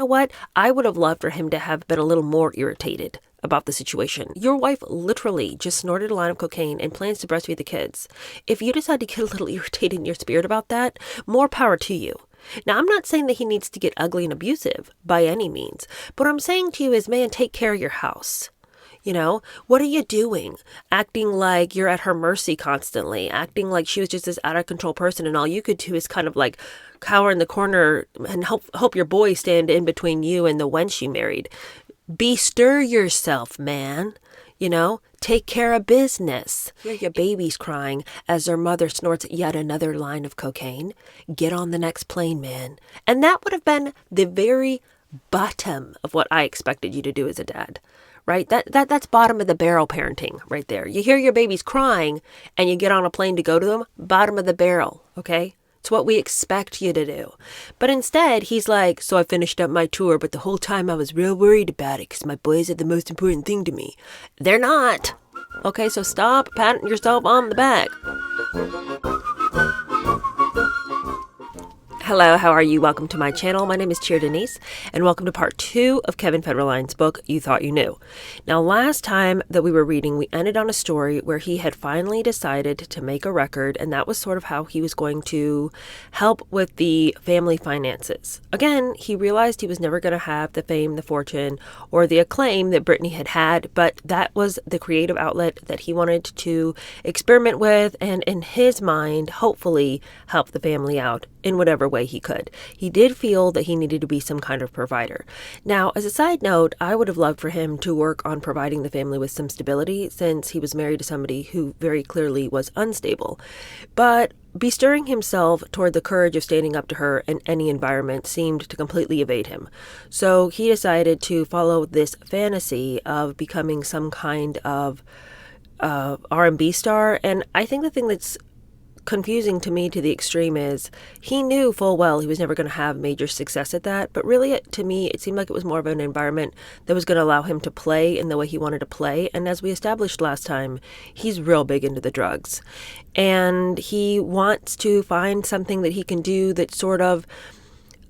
what? I would have loved for him to have been a little more irritated about the situation. Your wife literally just snorted a line of cocaine and plans to breastfeed the kids. If you decide to get a little irritated in your spirit about that, more power to you. Now, I'm not saying that he needs to get ugly and abusive by any means, but what I'm saying to you is, man, take care of your house. You know, what are you doing? Acting like you're at her mercy constantly, acting like she was just this out of control person and all you could do is kind of like cower in the corner and hope your boys stand in between you and the wench you married. Bestir yourself, man. You know, take care of business. Hear your babies crying as their mother snorts yet another line of cocaine. Get on the next plane, man. And that would have been the very bottom of what I expected you to do as a dad. Right? That's bottom of the barrel parenting right there. You hear your babies crying and you get on a plane to go to them, bottom of the barrel, okay? It's what we expect you to do. But instead, he's like, so I finished up my tour, but the whole time I was real worried about it because my boys are the most important thing to me. They're not. Okay, so stop patting yourself on the back. Hello, how are you? Welcome to my channel. My name is Cheer Denise, and welcome to part 2 of Kevin Federline's book, You Thought You Knew. Now, last time that we were reading, we ended on a story where he had finally decided to make a record, and that was sort of how he was going to help with the family finances. Again, he realized he was never going to have the fame, the fortune, or the acclaim that Britney had had, but that was the creative outlet that he wanted to experiment with, and in his mind, hopefully help the family out in whatever way he could. He did feel that he needed to be some kind of provider. Now, as a side note, I would have loved for him to work on providing the family with some stability since he was married to somebody who very clearly was unstable. But bestirring himself toward the courage of standing up to her in any environment seemed to completely evade him. So he decided to follow this fantasy of becoming some kind of R&B star. And I think the thing that's confusing to me to the extreme is he knew full well he was never going to have major success at that, but really to me it seemed like it was more of an environment that was going to allow him to play in the way he wanted to play. And as we established last time, he's real big into the drugs, and he wants to find something that he can do that sort of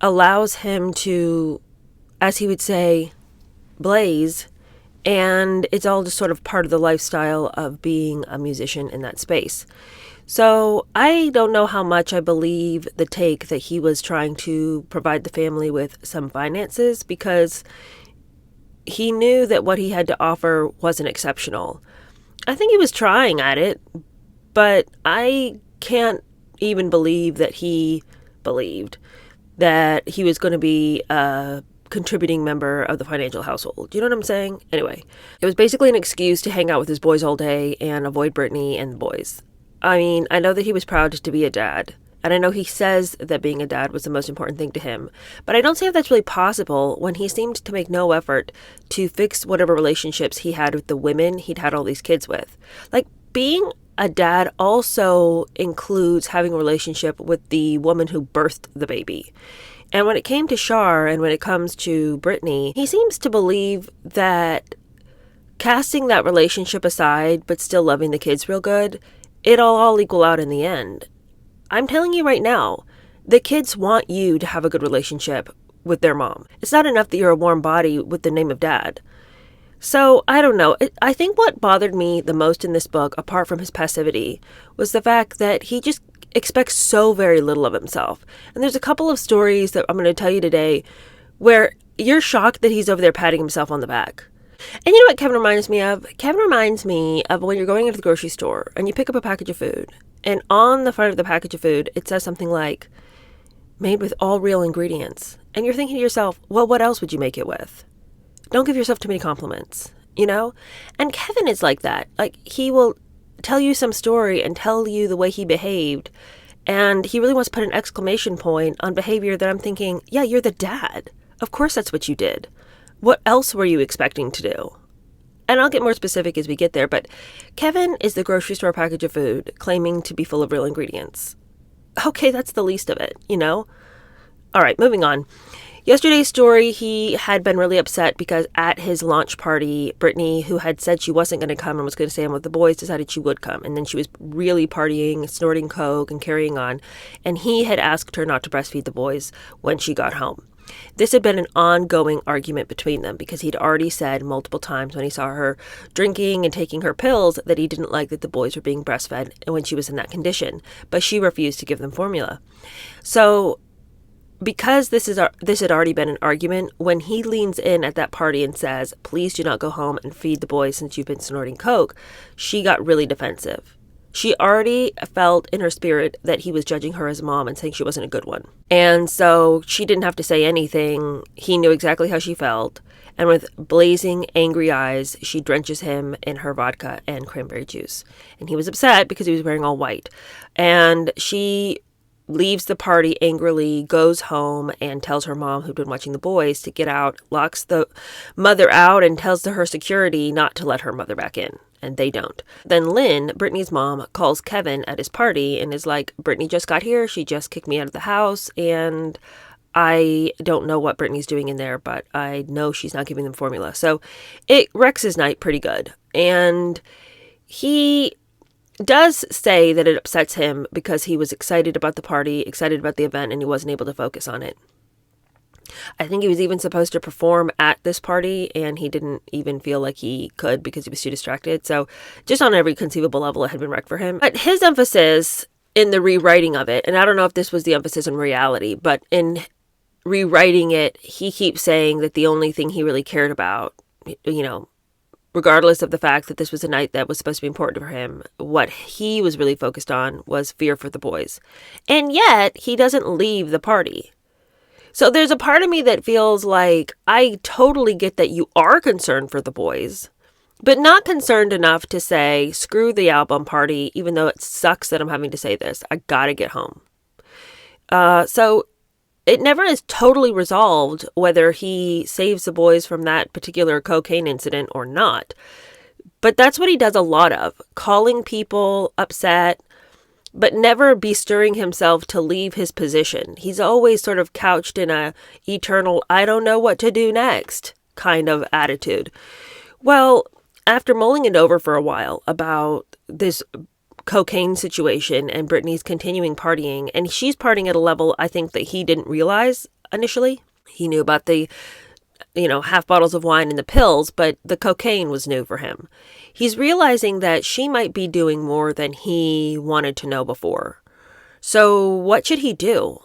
allows him to, as he would say, blaze. And it's all just sort of part of the lifestyle of being a musician in that space. So I don't know how much I believe the take that he was trying to provide the family with some finances, because he knew that what he had to offer wasn't exceptional. I think he was trying at it, but I can't even believe that he believed that he was going to be a contributing member of the financial household. You know what I'm saying? Anyway, it was basically an excuse to hang out with his boys all day and avoid Britney and the boys. I mean, I know that he was proud to be a dad, and I know he says that being a dad was the most important thing to him, but I don't see if that's really possible when he seemed to make no effort to fix whatever relationships he had with the women he'd had all these kids with. Like, being a dad also includes having a relationship with the woman who birthed the baby. And when it came to Shar and when it comes to Britney, he seems to believe that casting that relationship aside but still loving the kids real good, it'll all equal out in the end. I'm telling you right now, the kids want you to have a good relationship with their mom. It's not enough that you're a warm body with the name of dad. So, I don't know. I think what bothered me the most in this book, apart from his passivity, was the fact that he just expects so very little of himself. And there's a couple of stories that I'm going to tell you today where you're shocked that he's over there patting himself on the back. And you know what Kevin reminds me of? Kevin reminds me of when you're going into the grocery store and you pick up a package of food, and on the front of the package of food, it says something like, made with all real ingredients. And you're thinking to yourself, well, what else would you make it with? Don't give yourself too many compliments, you know? And Kevin is like that. Like, he will tell you some story and tell you the way he behaved, and he really wants to put an exclamation point on behavior that I'm thinking, yeah, you're the dad. Of course that's what you did. What else were you expecting to do? And I'll get more specific as we get there, but Kevin is the grocery store package of food claiming to be full of real ingredients. Okay, that's the least of it, you know? All right, moving on. Yesterday's story, he had been really upset because at his launch party, Britney, who had said she wasn't going to come and was going to stay in with the boys, decided she would come. And then she was really partying, snorting coke and carrying on. And he had asked her not to breastfeed the boys when she got home. This had been an ongoing argument between them because he'd already said multiple times when he saw her drinking and taking her pills that he didn't like that the boys were being breastfed when she was in that condition, but she refused to give them formula. So because this had already been an argument, when he leans in at that party and says, "Please do not go home and feed the boys since you've been snorting coke," she got really defensive. She already felt in her spirit that he was judging her as a mom and saying she wasn't a good one. And so she didn't have to say anything. He knew exactly how she felt. And with blazing, angry eyes, she drenches him in her vodka and cranberry juice. And he was upset because he was wearing all white. And she leaves the party angrily, goes home, and tells her mom, who'd been watching the boys, to get out, locks the mother out, and tells her security not to let her mother back in. And they don't. Then Lynn, Britney's mom, calls Kevin at his party and is like, "Britney just got here. She just kicked me out of the house. And I don't know what Britney's doing in there, but I know she's not giving them formula." So it wrecks his night pretty good. And he does say that it upsets him because he was excited about the party, excited about the event, and he wasn't able to focus on it. I think he was even supposed to perform at this party, and he didn't even feel like he could because he was too distracted. So just on every conceivable level, it had been wrecked for him. But his emphasis in the rewriting of it, and I don't know if this was the emphasis in reality, but in rewriting it, he keeps saying that the only thing he really cared about, regardless of the fact that this was a night that was supposed to be important for him, what he was really focused on was fear for the boys. And yet, he doesn't leave the party. So there's a part of me that feels like I totally get that you are concerned for the boys, but not concerned enough to say, screw the album party, even though it sucks that I'm having to say this. I gotta get home. So it never is totally resolved whether he saves the boys from that particular cocaine incident or not. But that's what he does a lot of, calling people upset, but never bestirring himself to leave his position. He's always sort of couched in a eternal, I don't know what to do next kind of attitude. Well, after mulling it over for a while about this cocaine situation and Britney's continuing partying, and she's partying at a level I think that he didn't realize initially. He knew about the half bottles of wine and the pills, but the cocaine was new for him. He's realizing that she might be doing more than he wanted to know before. So what should he do?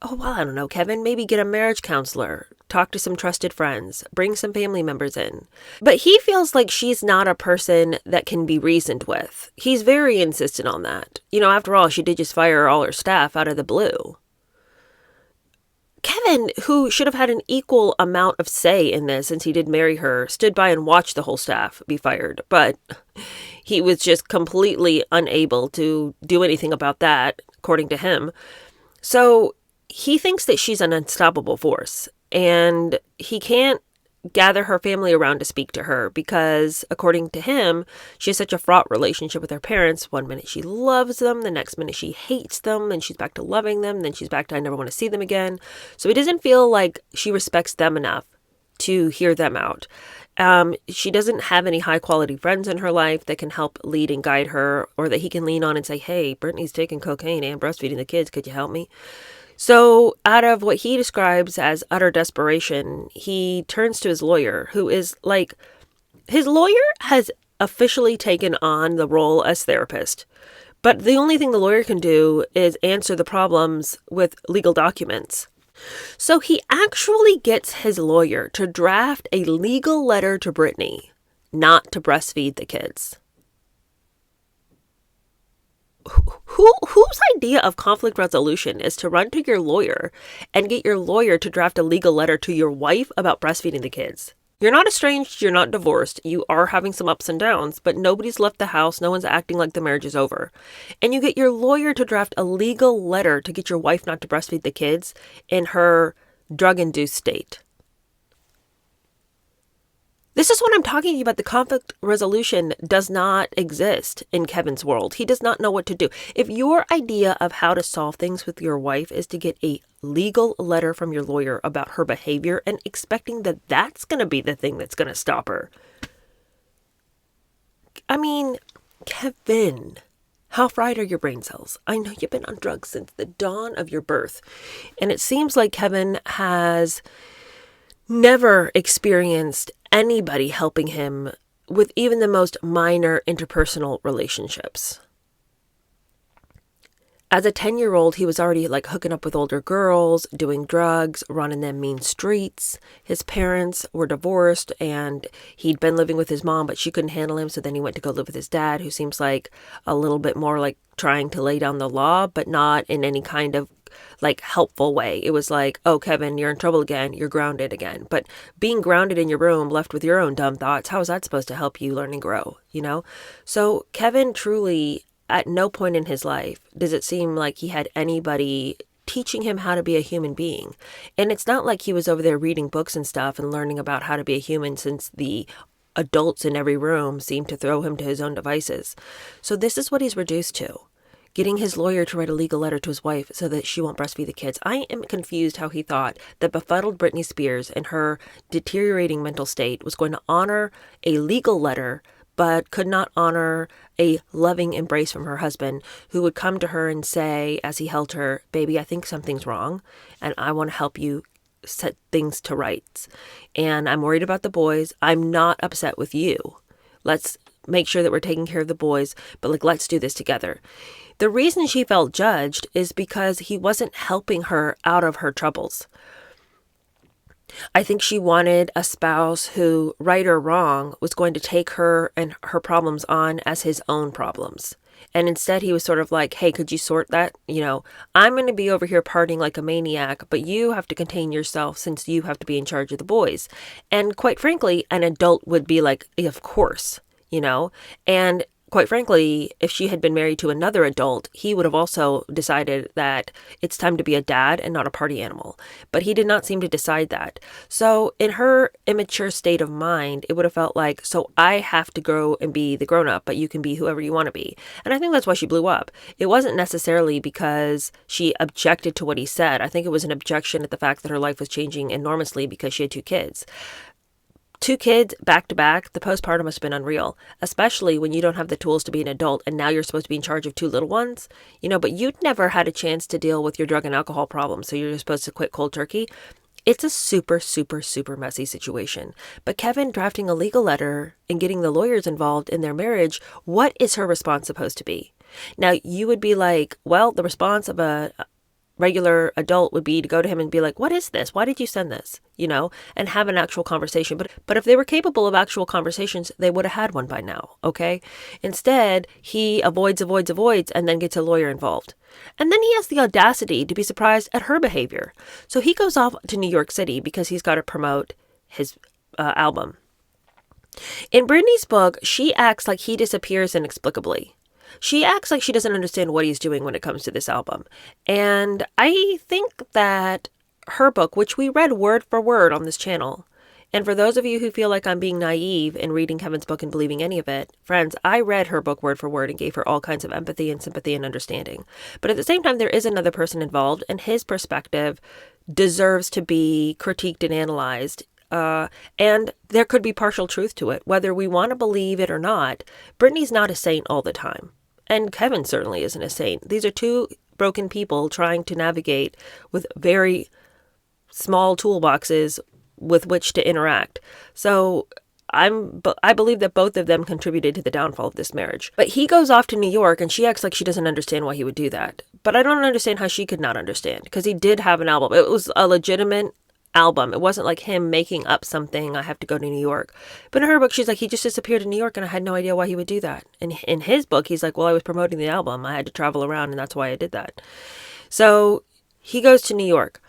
Oh, well, I don't know, Kevin. Maybe get a marriage counselor, talk to some trusted friends, bring some family members in. But he feels like she's not a person that can be reasoned with. He's very insistent on that. After all, she did just fire all her staff out of the blue. Kevin, who should have had an equal amount of say in this since he did marry her, stood by and watched the whole staff be fired. But he was just completely unable to do anything about that, according to him. So he thinks that she's an unstoppable force, and he can't gather her family around to speak to her because, according to him, she has such a fraught relationship with her parents. One minute she loves them, the next minute she hates them, then she's back to loving them, then she's back to I never want to see them again. So he doesn't feel like she respects them enough to hear them out. She doesn't have any high quality friends in her life that can help lead and guide her, or that he can lean on and say, "Hey, Brittany's taking cocaine and breastfeeding the kids. Could you help me?" So out of what he describes as utter desperation, he turns to his lawyer, who is like, his lawyer has officially taken on the role as therapist. But the only thing the lawyer can do is answer the problems with legal documents. So he actually gets his lawyer to draft a legal letter to Britney, not to breastfeed the kids. Whose idea of conflict resolution is to run to your lawyer and get your lawyer to draft a legal letter to your wife about breastfeeding the kids? You're not estranged, you're not divorced, you are having some ups and downs, but nobody's left the house, no one's acting like the marriage is over. And you get your lawyer to draft a legal letter to get your wife not to breastfeed the kids in her drug-induced state. This is what I'm talking to you about. The conflict resolution does not exist in Kevin's world. He does not know what to do. If your idea of how to solve things with your wife is to get a legal letter from your lawyer about her behavior and expecting that that's going to be the thing that's going to stop her. I mean, Kevin, How fried are your brain cells? I know you've been on drugs since the dawn of your birth. And it seems like Kevin has never experienced anybody helping him with even the most minor interpersonal relationships. As a 10-year-old, he was already like hooking up with older girls, doing drugs, running them mean streets. His parents were divorced and he'd been living with his mom, but she couldn't handle him. So then he went to go live with his dad, who seems like a little bit more like trying to lay down the law, but not in any kind of like helpful way. It was like, oh, Kevin, you're in trouble again. You're grounded again. But being grounded in your room, left with your own dumb thoughts, how is that supposed to help you learn and grow? So Kevin truly, at no point in his life does it seem like he had anybody teaching him how to be a human being. And it's not like he was over there reading books and stuff and learning about how to be a human, since the adults in every room seemed to throw him to his own devices. So this is what he's reduced to. Getting his lawyer to write a legal letter to his wife so that she won't breastfeed the kids. I am confused how he thought that befuddled Britney Spears and her deteriorating mental state was going to honor a legal letter, but could not honor a loving embrace from her husband, who would come to her and say, as he held her, baby, I think something's wrong, and I want to help you set things to rights. And I'm worried about the boys. I'm not upset with you. Let's make sure that we're taking care of the boys, but let's do this together. The reason she felt judged is because he wasn't helping her out of her troubles. I think she wanted a spouse who, right or wrong, was going to take her and her problems on as his own problems. And instead he was sort of like, hey, could you sort that? I'm going to be over here partying like a maniac, but you have to contain yourself since you have to be in charge of the boys. And quite frankly, an adult would be like, of course, and quite frankly, if she had been married to another adult, he would have also decided that it's time to be a dad and not a party animal. But he did not seem to decide that. So in her immature state of mind, it would have felt like, so I have to grow and be the grown-up, but you can be whoever you want to be. And I think that's why she blew up. It wasn't necessarily because she objected to what he said. I think it was an objection at the fact that her life was changing enormously because she had 2 kids. 2 kids back to back, the postpartum must have been unreal, especially when you don't have the tools to be an adult and now you're supposed to be in charge of 2 little ones, but you'd never had a chance to deal with your drug and alcohol problem. So you're supposed to quit cold turkey. It's a super, super, super messy situation. But Kevin drafting a legal letter and getting the lawyers involved in their marriage, what is her response supposed to be? Now, you would be like, well, the response of a regular adult would be to go to him and be like, what is this? Why did you send this? And have an actual conversation. But if they were capable of actual conversations, they would have had one by now. Okay. Instead, he avoids, and then gets a lawyer involved. And then he has the audacity to be surprised at her behavior. So he goes off to New York City because he's got to promote his album. In Britney's book, she acts like he disappears inexplicably. She acts like she doesn't understand what he's doing when it comes to this album. And I think that her book, which we read word for word on this channel, and for those of you who feel like I'm being naive in reading Kevin's book and believing any of it, friends, I read her book word for word and gave her all kinds of empathy and sympathy and understanding. But at the same time, there is another person involved, and his perspective deserves to be critiqued and analyzed. And there could be partial truth to it, whether we want to believe it or not. Britney's not a saint all the time. And Kevin certainly isn't a saint. These are 2 broken people trying to navigate with very small toolboxes with which to interact. So I believe that both of them contributed to the downfall of this marriage. But he goes off to New York and she acts like she doesn't understand why he would do that. But I don't understand how she could not understand, because he did have an album. It was a legitimate album. It wasn't like him making up something, I have to go to New York. But in her book, she's like, he just disappeared in New York and I had no idea why he would do that. And in his book, he's like, well, I was promoting the album. I had to travel around and that's why I did that. So he goes to New York.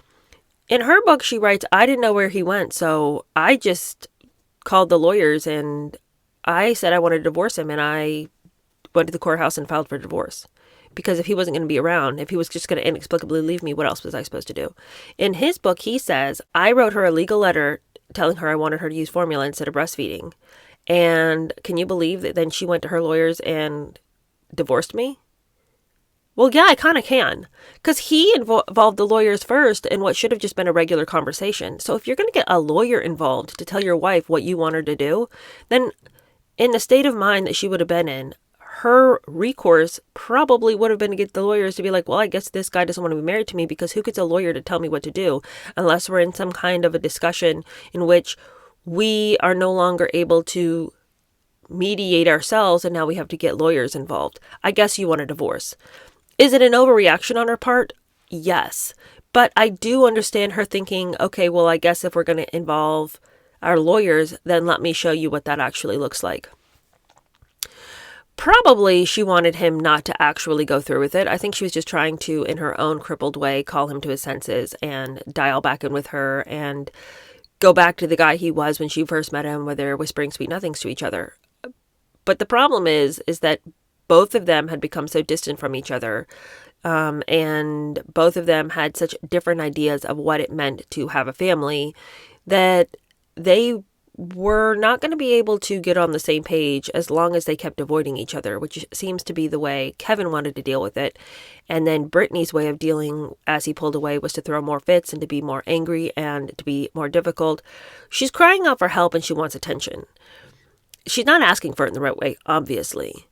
In her book, she writes, I didn't know where he went. So I just called the lawyers and I said I wanted to divorce him. And I went to the courthouse and filed for divorce. Because if he wasn't going to be around, if he was just going to inexplicably leave me, what else was I supposed to do? In his book, he says, I wrote her a legal letter telling her I wanted her to use formula instead of breastfeeding. And can you believe that then she went to her lawyers and divorced me? Well, yeah, I kind of can. Because he involved the lawyers first in what should have just been a regular conversation. So if you're going to get a lawyer involved to tell your wife what you want her to do, then in the state of mind that she would have been in, her recourse probably would have been to get the lawyers to be like, well, I guess this guy doesn't want to be married to me, because who gets a lawyer to tell me what to do unless we're in some kind of a discussion in which we are no longer able to mediate ourselves and now we have to get lawyers involved. I guess you want a divorce. Is it an overreaction on her part? Yes. But I do understand her thinking, okay, well, I guess if we're going to involve our lawyers, then let me show you what that actually looks like. Probably she wanted him not to actually go through with it. I think she was just trying to, in her own crippled way, call him to his senses and dial back in with her and go back to the guy he was when she first met him, where they're whispering sweet nothings to each other. But the problem is that both of them had become so distant from each other, and both of them had such different ideas of what it meant to have a family, that they were not going to be able to get on the same page as long as they kept avoiding each other, which seems to be the way Kevin wanted to deal with it. And then Brittany's way of dealing as he pulled away was to throw more fits and to be more angry and to be more difficult. She's crying out for help and she wants attention. She's not asking for it in the right way, obviously,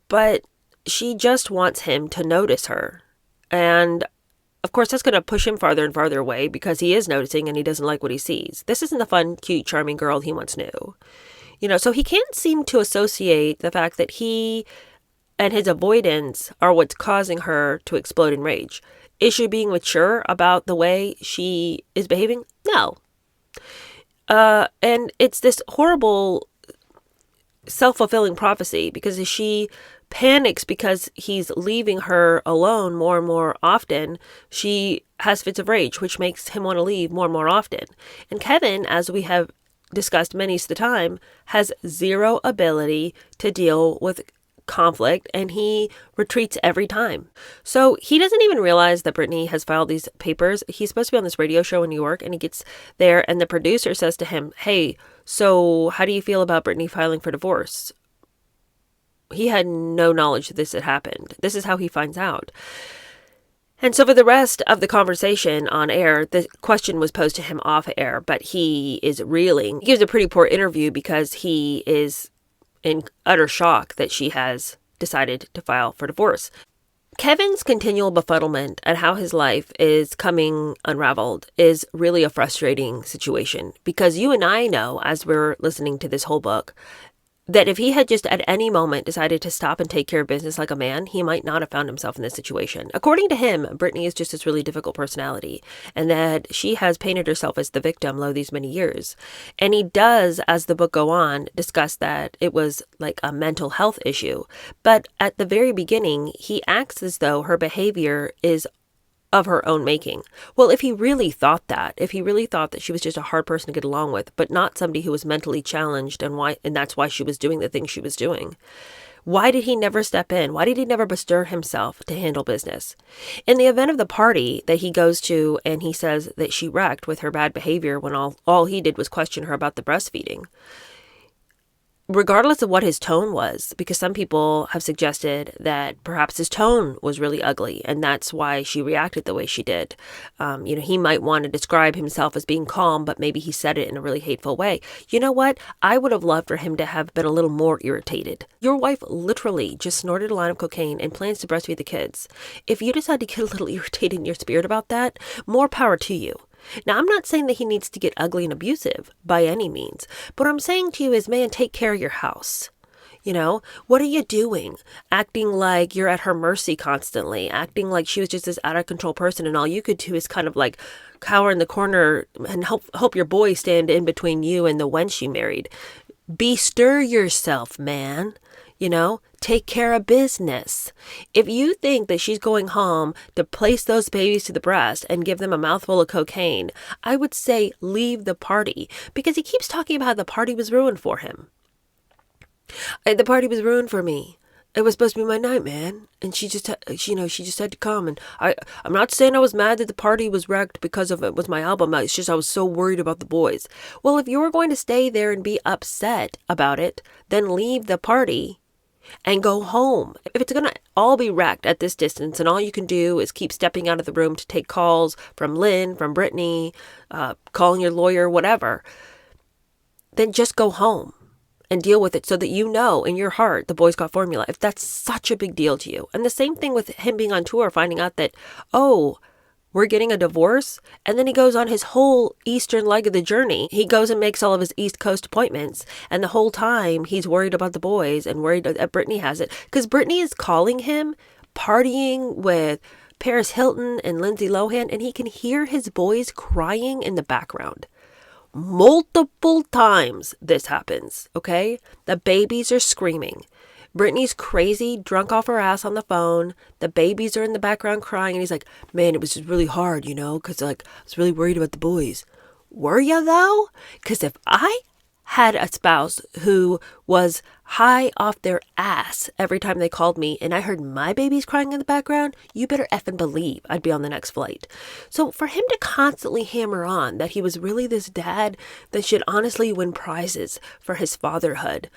but she just wants him to notice her. And of course, that's going to push him farther and farther away because he is noticing and he doesn't like what he sees. This isn't the fun, cute, charming girl he once knew. So he can't seem to associate the fact that he and his avoidance are what's causing her to explode in rage. Is she being mature about the way she is behaving? No. And it's this horrible self-fulfilling prophecy, because she panics because he's leaving her alone more and more often. She has fits of rage, which makes him want to leave more and more often. And Kevin, as we have discussed many the time, has zero ability to deal with conflict, and he retreats every time. So he doesn't even realize that Britney has filed these papers. He's supposed to be on this radio show in New York, and he gets there and the producer says to him, hey, so how do you feel about Britney filing for divorce? He had no knowledge that this had happened. This is how he finds out. And so for the rest of the conversation on air, the question was posed to him off air, but he is reeling. He gives a pretty poor interview because he is in utter shock that she has decided to file for divorce. Kevin's continual befuddlement at how his life is coming unraveled is really a frustrating situation, because you and I know, as we're listening to this whole book, that if he had just at any moment decided to stop and take care of business like a man, he might not have found himself in this situation. According to him, Britney is just this really difficult personality, and that she has painted herself as the victim lo these many years. And he does, as the book go on, discuss that it was like a mental health issue. But at the very beginning, he acts as though her behavior is of her own making. Well, if he really thought that she was just a hard person to get along with, but not somebody who was mentally challenged, and that's why she was doing the things she was doing, why did he never step in? Why did he never bestir himself to handle business? In the event of the party that he goes to, and he says that she wrecked with her bad behavior when all he did was question her about the breastfeeding, regardless of what his tone was, because some people have suggested that perhaps his tone was really ugly and that's why she reacted the way she did. He might want to describe himself as being calm, but maybe he said it in a really hateful way. You know what? I would have loved for him to have been a little more irritated. Your wife literally just snorted a line of cocaine and plans to breastfeed the kids. If you decide to get a little irritated in your spirit about that, more power to you. Now, I'm not saying that he needs to get ugly and abusive by any means, but what I'm saying to you is, man, take care of your house. What are you doing? Acting like you're at her mercy constantly, acting like she was just this out of control person and all you could do is kind of like cower in the corner and hope your boy stand in between you and the wench you married. Bestir yourself, man. Take care of business. If you think that she's going home to place those babies to the breast and give them a mouthful of cocaine, I would say leave the party, because he keeps talking about how the party was ruined for him. The party was ruined for me. It was supposed to be my night, man. And she just had to come. And I'm not saying I was mad that the party was wrecked because of it was my album. It's just I was so worried about the boys. Well, if you were going to stay there and be upset about it, then leave the party and go home. If it's going to all be wrecked at this distance and all you can do is keep stepping out of the room to take calls from Lynn, from Britney, calling your lawyer, whatever, then just go home and deal with it so that you know in your heart the boys got formula, if that's such a big deal to you. And the same thing with him being on tour, finding out that, oh, we're getting a divorce. And then he goes on his whole eastern leg of the journey. He goes and makes all of his East Coast appointments. And the whole time he's worried about the boys and worried that Britney has it. Because Britney is calling him partying with Paris Hilton and Lindsay Lohan. And he can hear his boys crying in the background. Multiple times this happens, okay? The babies are screaming. Britney's crazy, drunk off her ass on the phone. The babies are in the background crying. And he's like, man, it was just really hard, because I was really worried about the boys. Were you, though? Because if I had a spouse who was high off their ass every time they called me and I heard my babies crying in the background, you better effing believe I'd be on the next flight. So for him to constantly hammer on that he was really this dad that should honestly win prizes for his fatherhood,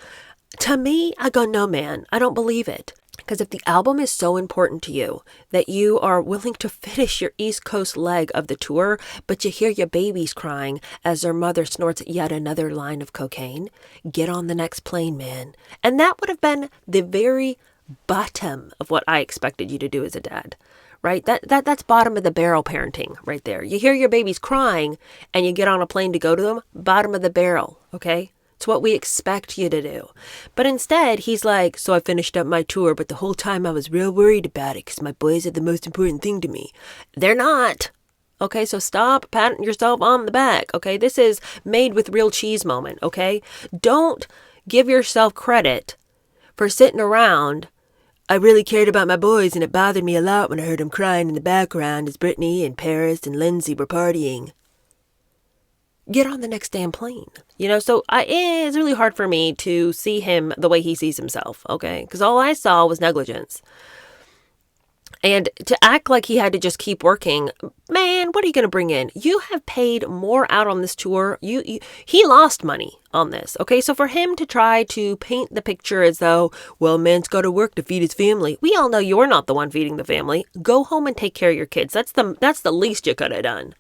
to me, I go, no, man, I don't believe it. Because if the album is so important to you that you are willing to finish your East Coast leg of the tour, but you hear your babies crying as their mother snorts yet another line of cocaine, get on the next plane, man. And that would have been the very bottom of what I expected you to do as a dad, right? That's bottom of the barrel parenting right there. You hear your babies crying and you get on a plane to go to them, bottom of the barrel, okay? It's what we expect you to do. But instead, he's like, so I finished up my tour, but the whole time I was real worried about it because my boys are the most important thing to me. They're not. Okay, so stop patting yourself on the back. Okay, this is made with real cheese moment. Okay, don't give yourself credit for sitting around. I really cared about my boys and it bothered me a lot when I heard them crying in the background as Britney and Paris and Lindsay were partying. Get on the next damn plane. So it's really hard for me to see him the way he sees himself, okay? Because all I saw was negligence. And to act like he had to just keep working, man, what are you going to bring in? You have paid more out on this tour. He lost money on this, okay? So for him to try to paint the picture as though, well, man's got to work to feed his family. We all know you're not the one feeding the family. Go home and take care of your kids. That's the least you could have done.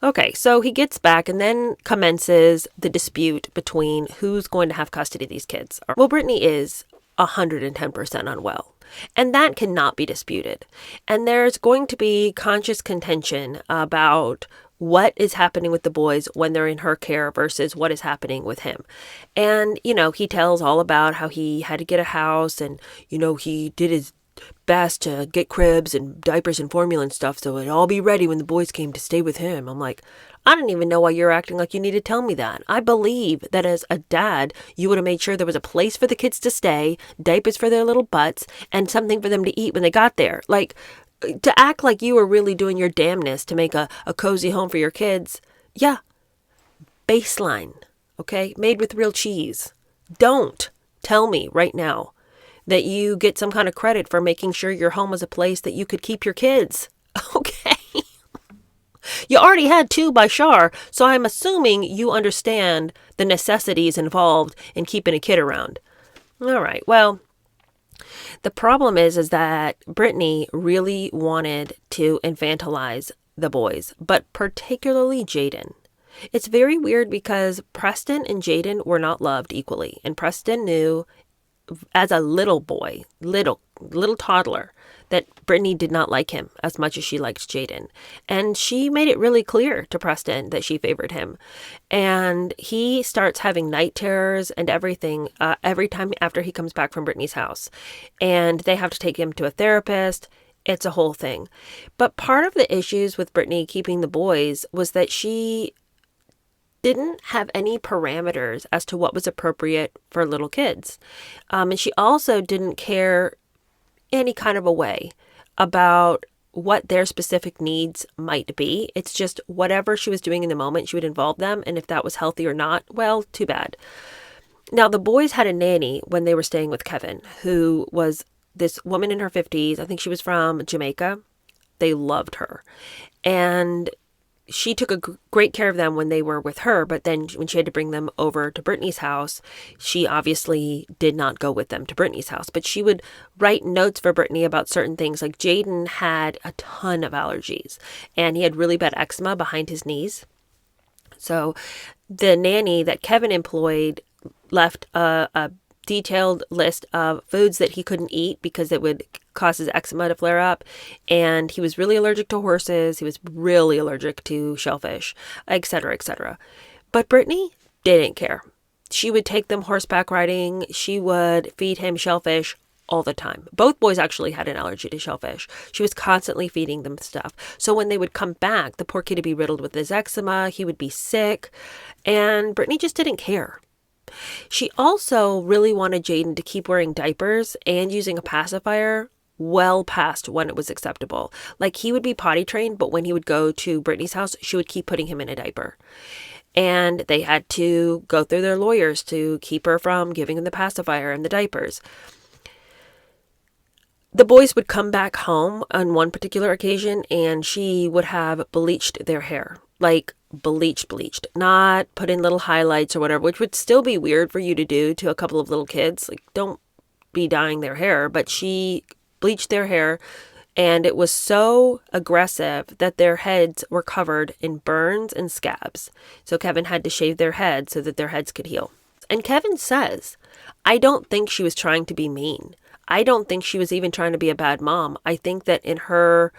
Okay, so he gets back and then commences the dispute between who's going to have custody of these kids. Well, Britney is 110% unwell, and that cannot be disputed. And there's going to be conscious contention about what is happening with the boys when they're in her care versus what is happening with him. And, he tells all about how he had to get a house and, he did his best to get cribs and diapers and formula and stuff so it'd all be ready when the boys came to stay with him. I'm like, I didn't even know why you're acting like you need to tell me that. I believe that as a dad, you would have made sure there was a place for the kids to stay, diapers for their little butts, and something for them to eat when they got there. Like, to act like you were really doing your damnness to make a cozy home for your kids. Yeah. Baseline. Okay? Made with real cheese. Don't tell me right now that you get some kind of credit for making sure your home was a place that you could keep your kids. Okay. You already had 2 by Shar, so I'm assuming you understand the necessities involved in keeping a kid around. All right. Well, the problem is that Britney really wanted to infantilize the boys, but particularly Jaden. It's very weird because Preston and Jaden were not loved equally, and Preston knew as a little boy, little toddler, that Britney did not like him as much as she liked Jaden. And she made it really clear to Preston that she favored him. And he starts having night terrors and everything every time after he comes back from Britney's house. And they have to take him to a therapist. It's a whole thing. But part of the issues with Britney keeping the boys was that she didn't have any parameters as to what was appropriate for little kids. And she also didn't care any kind of a way about what their specific needs might be. It's just whatever she was doing in the moment, she would involve them. And if that was healthy or not, well, too bad. Now, the boys had a nanny when they were staying with Kevin, who was this woman in her 50s. I think she was from Jamaica. They loved her. And she took a great care of them when they were with her, but then when she had to bring them over to Britney's house, she obviously did not go with them to Britney's house. But she would write notes for Britney about certain things. Like Jaden had a ton of allergies, and he had really bad eczema behind his knees. So the nanny that Kevin employed left a detailed list of foods that he couldn't eat because it would cause his eczema to flare up. And he was really allergic to horses. He was really allergic to shellfish, etc., etc. But Britney didn't care. She would take them horseback riding. She would feed him shellfish all the time. Both boys actually had an allergy to shellfish. She was constantly feeding them stuff. So when they would come back, the poor kid would be riddled with his eczema. He would be sick. And Britney just didn't care. She also really wanted Jaden to keep wearing diapers and using a pacifier well past when it was acceptable. Like, he would be potty trained, but when he would go to Britney's house, she would keep putting him in a diaper. And they had to go through their lawyers to keep her from giving him the pacifier and the diapers. The boys would come back home on one particular occasion and she would have bleached their hair. Like bleached, not put in little highlights or whatever, which would still be weird for you to do to a couple of little kids. Like, don't be dyeing their hair, but she bleached their hair. And it was so aggressive that their heads were covered in burns and scabs. So Kevin had to shave their heads so that their heads could heal. And Kevin says, I don't think she was trying to be mean. I don't think she was even trying to be a bad mom. I think that in her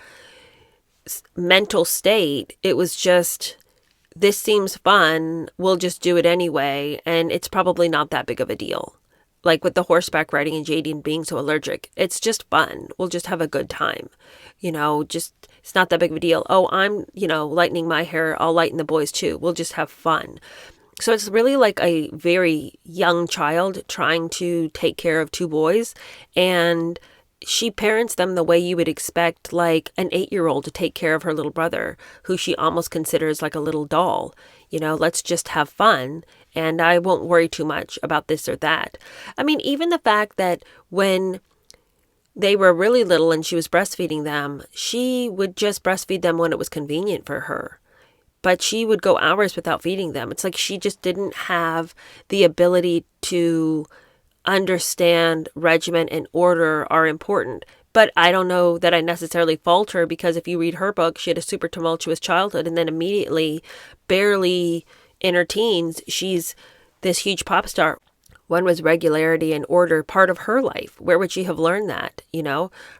mental state, it was just, this seems fun. We'll just do it anyway. And it's probably not that big of a deal. Like with the horseback riding and Jaden being so allergic, it's just fun. We'll just have a good time. Just, it's not that big of a deal. Oh, I'm, lightening my hair. I'll lighten the boys too. We'll just have fun. So it's really like a very young child trying to take care of two boys. And she parents them the way you would expect like an 8-year-old to take care of her little brother, who she almost considers like a little doll. Let's just have fun. And I won't worry too much about this or that. I mean, even the fact that when they were really little and she was breastfeeding them, she would just breastfeed them when it was convenient for her. But she would go hours without feeding them. It's like she just didn't have the ability to understand regimen and order are important. But I don't know that I necessarily fault her, because if you read her book, she had a super tumultuous childhood and then immediately, barely in her teens, she's this huge pop star. When was regularity and order part of her life? Where would she have learned that?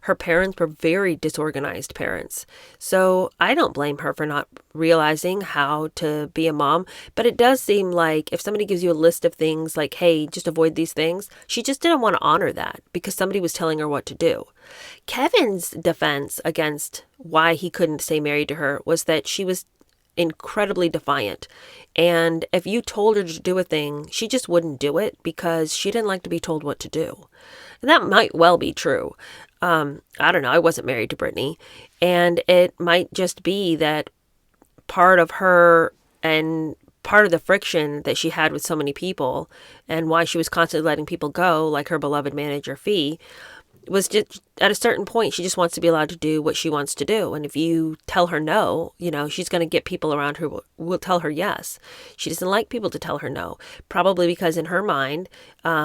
Her parents were very disorganized parents. So I don't blame her for not realizing how to be a mom. But it does seem like if somebody gives you a list of things like, hey, just avoid these things, she just didn't want to honor that because somebody was telling her what to do. Kevin's defense against why he couldn't stay married to her was that she was incredibly defiant. And if you told her to do a thing, she just wouldn't do it because she didn't like to be told what to do. And that might well be true. I don't know. I wasn't married to Britney. And it might just be that part of her and part of the friction that she had with so many people and why she was constantly letting people go, like her beloved manager Fee, was just at a certain point, she just wants to be allowed to do what she wants to do. And if you tell her no, she's going to get people around her who will tell her yes. She doesn't like people to tell her no, probably because in her mind,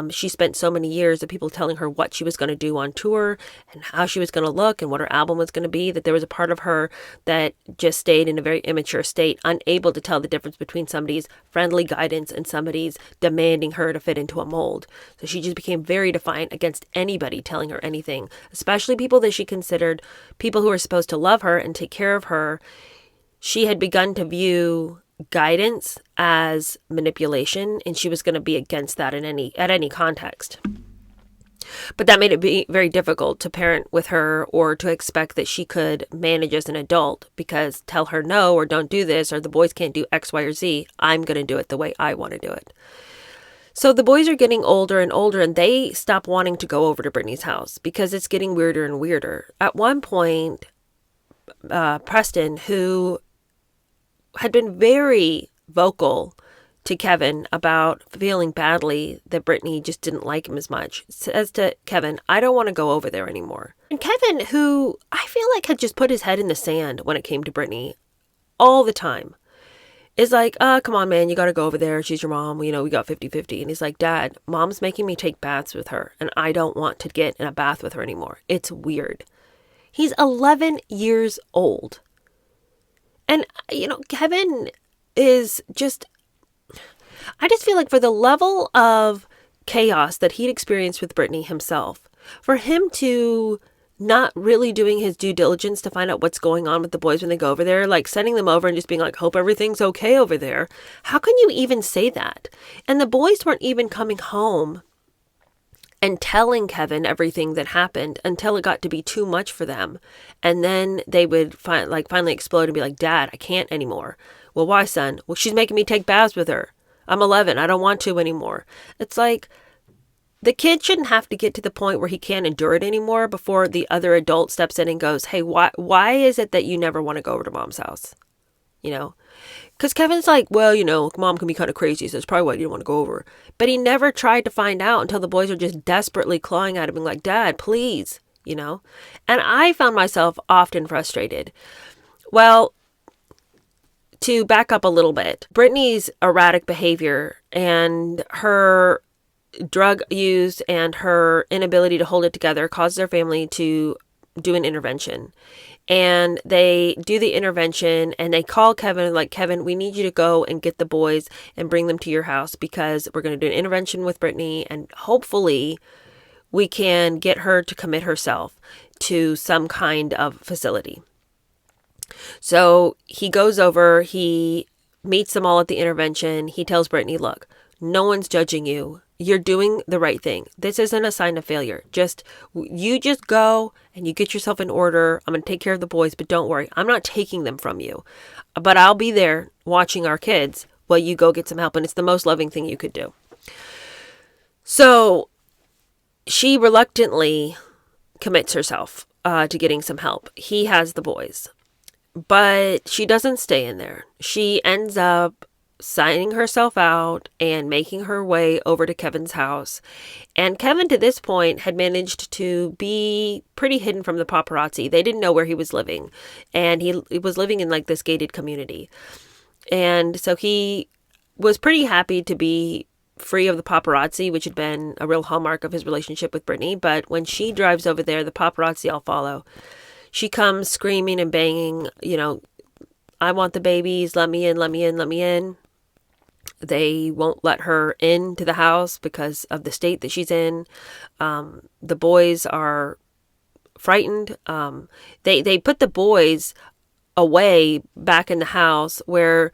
she spent so many years of people telling her what she was going to do on tour and how she was going to look and what her album was going to be, that there was a part of her that just stayed in a very immature state, unable to tell the difference between somebody's friendly guidance and somebody's demanding her to fit into a mold. So she just became very defiant against anybody telling her anything, especially people that she considered people who were supposed to love her and take care of her. She had begun to view guidance as manipulation, and she was going to be against that at any context. But that made it be very difficult to parent with her or to expect that she could manage as an adult, because tell her no or don't do this or the boys can't do X, Y, or Z. I'm going to do it the way I want to do it. So the boys are getting older and older, and they stop wanting to go over to Britney's house because it's getting weirder and weirder. At one point, Preston, who had been very vocal to Kevin about feeling badly that Britney just didn't like him as much, says to Kevin, I don't want to go over there anymore. And Kevin, who I feel like had just put his head in the sand when it came to Britney all the time, is like, come on, man, you got to go over there. She's your mom. We got 50-50. And he's like, Dad, Mom's making me take baths with her, and I don't want to get in a bath with her anymore. It's weird. He's 11 years old. And, Kevin is just, I just feel like for the level of chaos that he'd experienced with Britney himself, for him to not really doing his due diligence to find out what's going on with the boys when they go over there, like sending them over and just being like, hope everything's okay over there. How can you even say that? And the boys weren't even coming home and telling Kevin everything that happened until it got to be too much for them. And then they would finally explode and be like, Dad, I can't anymore. Well, why, son? Well, she's making me take baths with her. I'm 11. I don't want to anymore. It's like, the kid shouldn't have to get to the point where he can't endure it anymore before the other adult steps in and goes, hey, why is it that you never want to go over to mom's house? You know? Because Kevin's like, well, mom can be kind of crazy, so that's probably why you don't want to go over. But he never tried to find out until the boys are just desperately clawing at him and like, Dad, please, And I found myself often frustrated. Well, to back up a little bit, Britney's erratic behavior and her drug use and her inability to hold it together caused their family to do an intervention. And they do the intervention and they call Kevin, like, Kevin, we need you to go and get the boys and bring them to your house because we're going to do an intervention with Britney and hopefully we can get her to commit herself to some kind of facility. So he goes over, he meets them all at the intervention. He tells Britney, look, no one's judging you. You're doing the right thing. This isn't a sign of failure. You just go and you get yourself in order. I'm going to take care of the boys, but don't worry. I'm not taking them from you, but I'll be there watching our kids while you go get some help. And it's the most loving thing you could do. So she reluctantly commits herself to getting some help. He has the boys, but she doesn't stay in there. She ends up signing herself out and making her way over to Kevin's house. And Kevin, to this point, had managed to be pretty hidden from the paparazzi. They didn't know where he was living. And he was living in like this gated community. And so he was pretty happy to be free of the paparazzi, which had been a real hallmark of his relationship with Britney. But when she drives over there, the paparazzi all follow. She comes screaming and banging, I want the babies, let me in, let me in, let me in. They won't let her into the house because of the state that she's in. The boys are frightened. They put the boys away back in the house where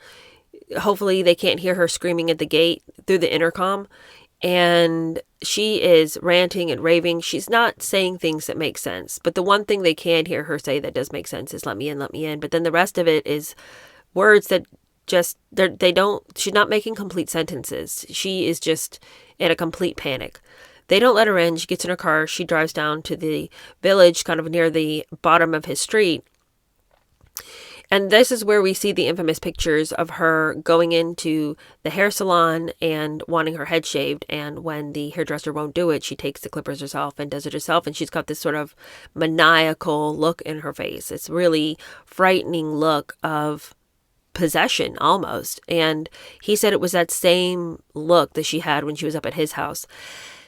hopefully they can't hear her screaming at the gate through the intercom. And she is ranting and raving. She's not saying things that make sense. But the one thing they can hear her say that does make sense is let me in, let me in. But then the rest of it is words that she's not making complete sentences. She is just in a complete panic. They don't let her in. She gets in her car. She drives down to the village kind of near the bottom of his street. And this is where we see the infamous pictures of her going into the hair salon and wanting her head shaved. And when the hairdresser won't do it, she takes the clippers herself and does it herself. And she's got this sort of maniacal look in her face. It's really frightening look of possession almost. And he said it was that same look that she had when she was up at his house.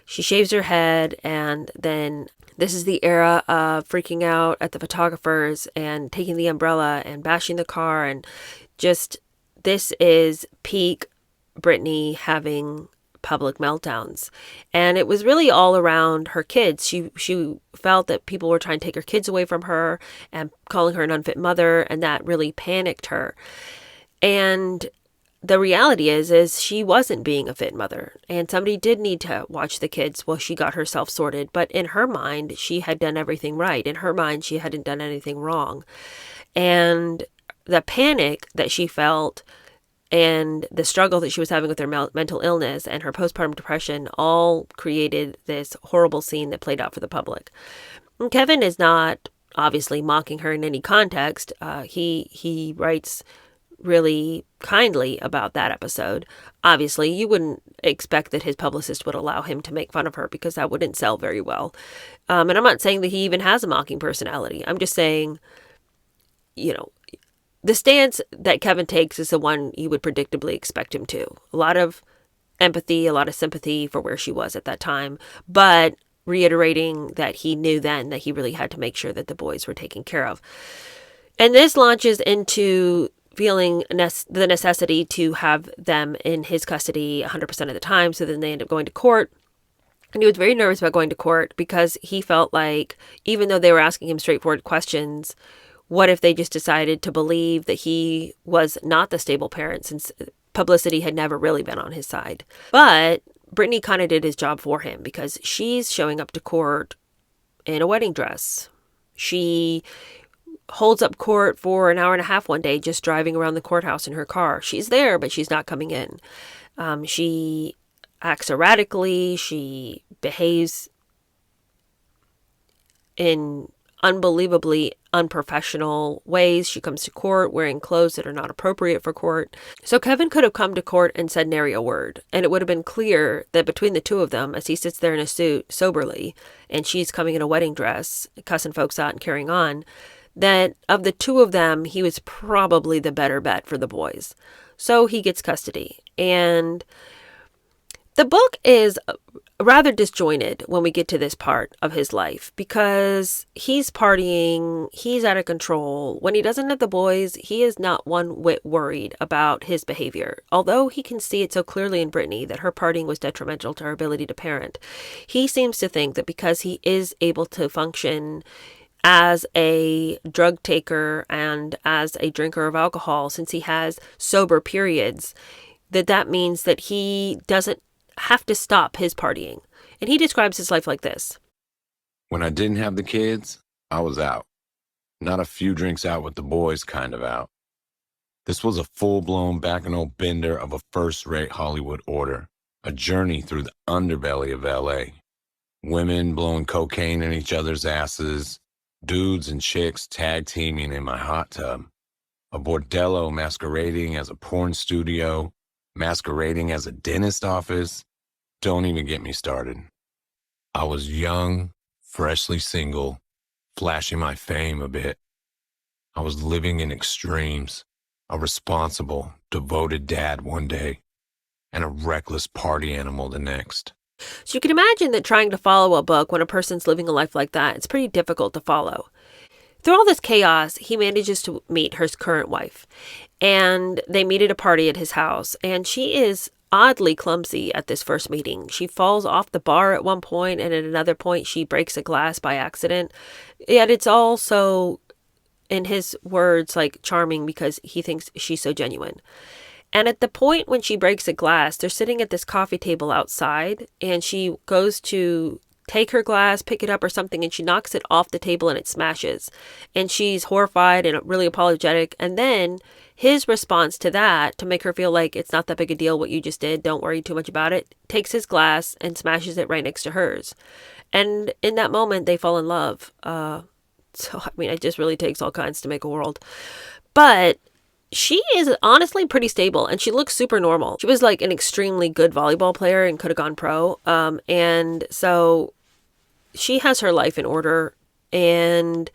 She shaves her head, and then this is the era of freaking out at the photographers and taking the umbrella and bashing the car, and just this is peak Britney having public meltdowns. And it was really all around her kids. She felt that people were trying to take her kids away from her and calling her an unfit mother, and that really panicked her. And the reality is she wasn't being a fit mother, and somebody did need to watch the kids while she got herself sorted. But in her mind, she had done everything right. In her mind, she hadn't done anything wrong. And the panic that she felt and the struggle that she was having with her mental illness and her postpartum depression all created this horrible scene that played out for the public. And Kevin is not obviously mocking her in any context. He writes really kindly about that episode. Obviously, you wouldn't expect that his publicist would allow him to make fun of her because that wouldn't sell very well. And I'm not saying that he even has a mocking personality. I'm just saying, the stance that Kevin takes is the one you would predictably expect him to. A lot of empathy, a lot of sympathy for where she was at that time, but reiterating that he knew then that he really had to make sure that the boys were taken care of. And this launches into feeling the necessity to have them in his custody 100% of the time. So then they end up going to court. And he was very nervous about going to court because he felt like even though they were asking him straightforward questions, what if they just decided to believe that he was not the stable parent since publicity had never really been on his side. But Britney kind of did his job for him because she's showing up to court in a wedding dress. She holds up court for an hour and a half one day just driving around the courthouse in her car. She's there, but she's not coming in. She acts erratically. She behaves in unbelievably unprofessional ways. She comes to court wearing clothes that are not appropriate for court. So Kevin could have come to court and said nary a word, and it would have been clear that between the two of them, as he sits there in a suit soberly, and she's coming in a wedding dress, cussing folks out and carrying on, that of the two of them, he was probably the better bet for the boys. So he gets custody. And the book is rather disjointed when we get to this part of his life because he's partying, he's out of control. When he doesn't have the boys, he is not one whit worried about his behavior. Although he can see it so clearly in Britney that her partying was detrimental to her ability to parent, he seems to think that because he is able to function as a drug taker and as a drinker of alcohol, since he has sober periods, that means that he doesn't have to stop his partying. And he describes his life like this. When I didn't have the kids, I was out. Not a few drinks out with the boys kind of out. This was a full-blown bacchanal bender of a first-rate Hollywood order, a journey through the underbelly of L.A. Women blowing cocaine in each other's asses, dudes and chicks tag-teaming in my hot tub, a bordello masquerading as a porn studio, masquerading as a dentist office. Don't even get me started. I was young, freshly single, flashing my fame a bit. I was living in extremes, a responsible, devoted dad one day, and a reckless party animal the next. So you can imagine that trying to follow a book when a person's living a life like that, it's pretty difficult to follow. Through all this chaos, he manages to meet her current wife, and they meet at a party at his house, and she is oddly clumsy at this first meeting. She falls off the bar at one point, and at another point she breaks a glass by accident. Yet it's also, in his words, like charming because he thinks she's so genuine. And at the point when she breaks a glass, they're sitting at this coffee table outside, and she goes to take her glass, pick it up or something, and she knocks it off the table and it smashes. And she's horrified and really apologetic. And then his response to that, to make her feel like it's not that big a deal what you just did, don't worry too much about it, takes his glass and smashes it right next to hers. And in that moment, they fall in love. It just really takes all kinds to make a world. But she is honestly pretty stable, and she looks super normal. She was like an extremely good volleyball player and could have gone pro. And so she has her life in order, and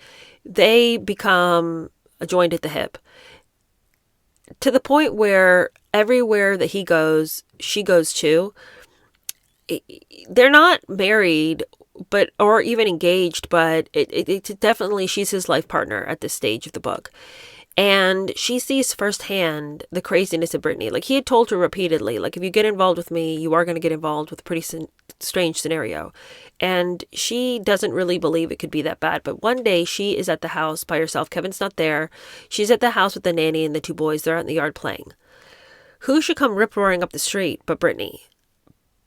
they become joined at the hip to the point where everywhere that he goes, she goes too. They're not married, or even engaged, but it's definitely, she's his life partner at this stage of the book. And she sees firsthand the craziness of Britney. Like, he had told her repeatedly, like, if you get involved with me, you are going to get involved with a pretty strange scenario. And she doesn't really believe it could be that bad. But one day she is at the house by herself. Kevin's not there. She's at the house with the nanny and the two boys. They're out in the yard playing. Who should come rip-roaring up the street but Britney?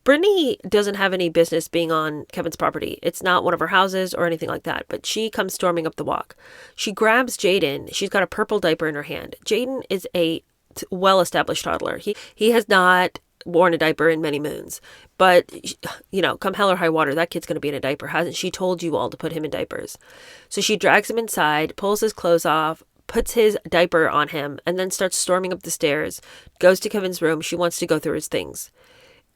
Britney doesn't have any business being on Kevin's property. It's not one of her houses or anything like that, but she comes storming up the walk. She grabs Jaden. She's got a purple diaper in her hand. Jaden is a well-established toddler. He has not worn a diaper in many moons, but, come hell or high water, that kid's going to be in a diaper. Hasn't she told you all to put him in diapers? So she drags him inside, pulls his clothes off, puts his diaper on him, and then starts storming up the stairs, goes to Kevin's room. She wants to go through his things.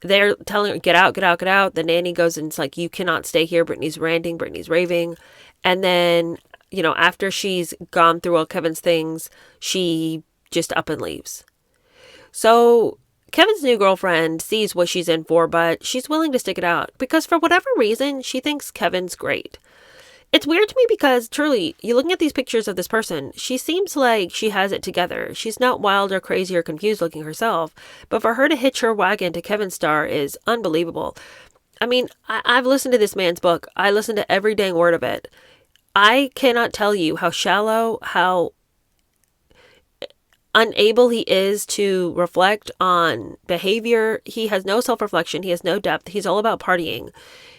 They're telling her, get out, get out, get out. The nanny goes and it's like, you cannot stay here. Britney's ranting, Britney's raving. And then, after she's gone through all Kevin's things, she just up and leaves. So Kevin's new girlfriend sees what she's in for, but she's willing to stick it out because for whatever reason, she thinks Kevin's great. It's weird to me because truly, you're looking at these pictures of this person, she seems like she has it together. She's not wild or crazy or confused looking herself, but for her to hitch her wagon to Kevin Starr is unbelievable. I mean, I've listened to this man's book. I listened to every dang word of it. I cannot tell you how shallow, how unable he is to reflect on behavior. He has no self-reflection. He has no depth. He's all about partying.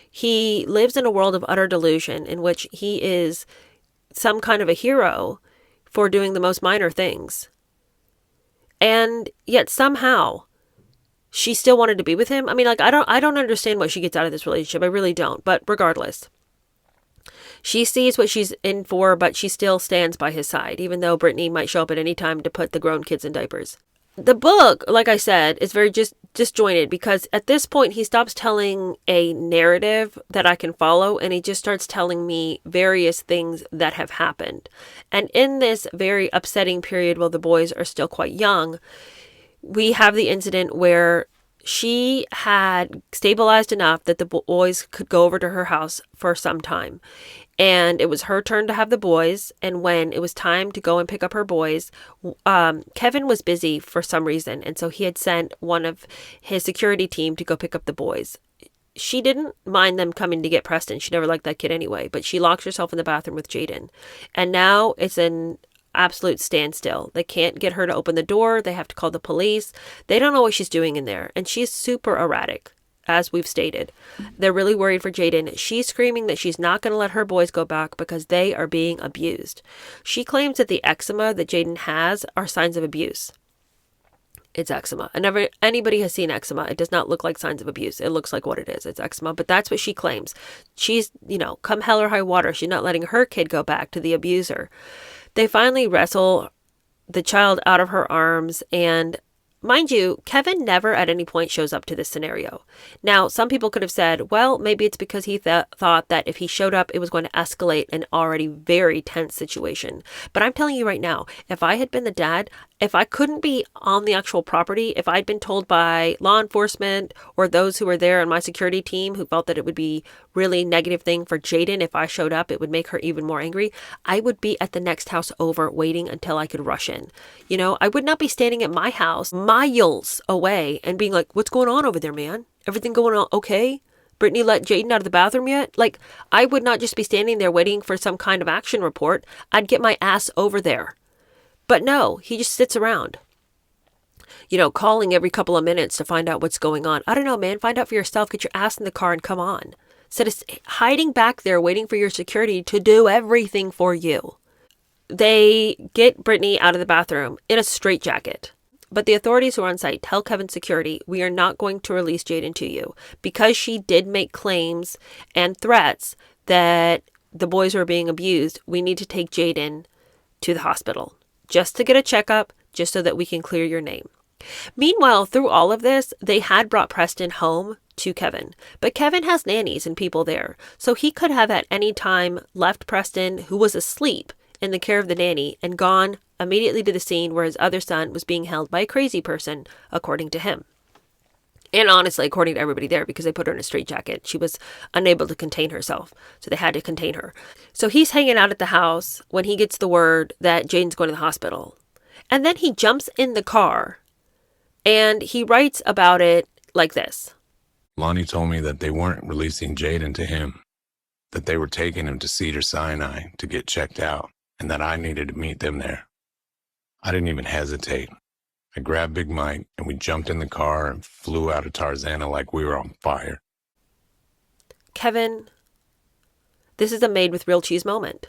He lives in a world of utter delusion in which he is some kind of a hero for doing the most minor things. And yet somehow she still wanted to be with him. I mean, like, I don't understand what she gets out of this relationship. I really don't. But regardless, she sees what she's in for, but she still stands by his side, even though Britney might show up at any time to put the grown kids in diapers. The book, like I said, is very disjointed because at this point he stops telling a narrative that I can follow and he just starts telling me various things that have happened. And in this very upsetting period while the boys are still quite young, we have the incident where she had stabilized enough that the boys could go over to her house for some time. And it was her turn to have the boys. And when it was time to go and pick up her boys, Kevin was busy for some reason. And so he had sent one of his security team to go pick up the boys. She didn't mind them coming to get Preston. She never liked that kid anyway. But she locks herself in the bathroom with Jaden. And now it's an absolute standstill. They can't get her to open the door. They have to call the police. They don't know what she's doing in there. And she's super erratic, as we've stated. They're really worried for Jaden. She's screaming that she's not going to let her boys go back because they are being abused. She claims that the eczema that Jaden has are signs of abuse. It's eczema. And never anybody has seen eczema. It does not look like signs of abuse. It looks like what it is. It's eczema. But that's what she claims. She's, come hell or high water, she's not letting her kid go back to the abuser. They finally wrestle the child out of her arms, and mind you, Kevin never at any point shows up to this scenario. Now, some people could have said, well, maybe it's because he thought that if he showed up, it was going to escalate an already very tense situation. But I'm telling you right now, if I had been the dad, if I couldn't be on the actual property, if I'd been told by law enforcement or those who were there on my security team who felt that it would be really negative thing for Jaden, if I showed up, it would make her even more angry, I would be at the next house over waiting until I could rush in. I would not be standing at my house miles away and being like, what's going on over there, man? Everything going on okay? Britney let Jaden out of the bathroom yet? Like, I would not just be standing there waiting for some kind of action report. I'd get my ass over there. But no, he just sits around, calling every couple of minutes to find out what's going on. I don't know, man. Find out for yourself. Get your ass in the car and come on. Instead of hiding back there waiting for your security to do everything for you. They get Britney out of the bathroom in a straitjacket. But the authorities who are on site tell Kevin's security, we are not going to release Jaden to you because she did make claims and threats that the boys were being abused. We need to take Jaden to the hospital just to get a checkup, just so that we can clear your name. Meanwhile, through all of this, they had brought Preston home to Kevin. But Kevin has nannies and people there. So he could have at any time left Preston, who was asleep, in the care of the nanny and gone immediately to the scene where his other son was being held by a crazy person, according to him. And honestly, according to everybody there, because they put her in a straitjacket, she was unable to contain herself. So they had to contain her. So he's hanging out at the house when he gets the word that Jaden's going to the hospital. And then he jumps in the car and he writes about it like this. Lonnie told me that they weren't releasing Jaden to him, that they were taking him to Cedars-Sinai to get checked out, and that I needed to meet them there. I didn't even hesitate. I grabbed Big Mike and we jumped in the car and flew out of Tarzana like we were on fire. Kevin, this is a made with real cheese moment.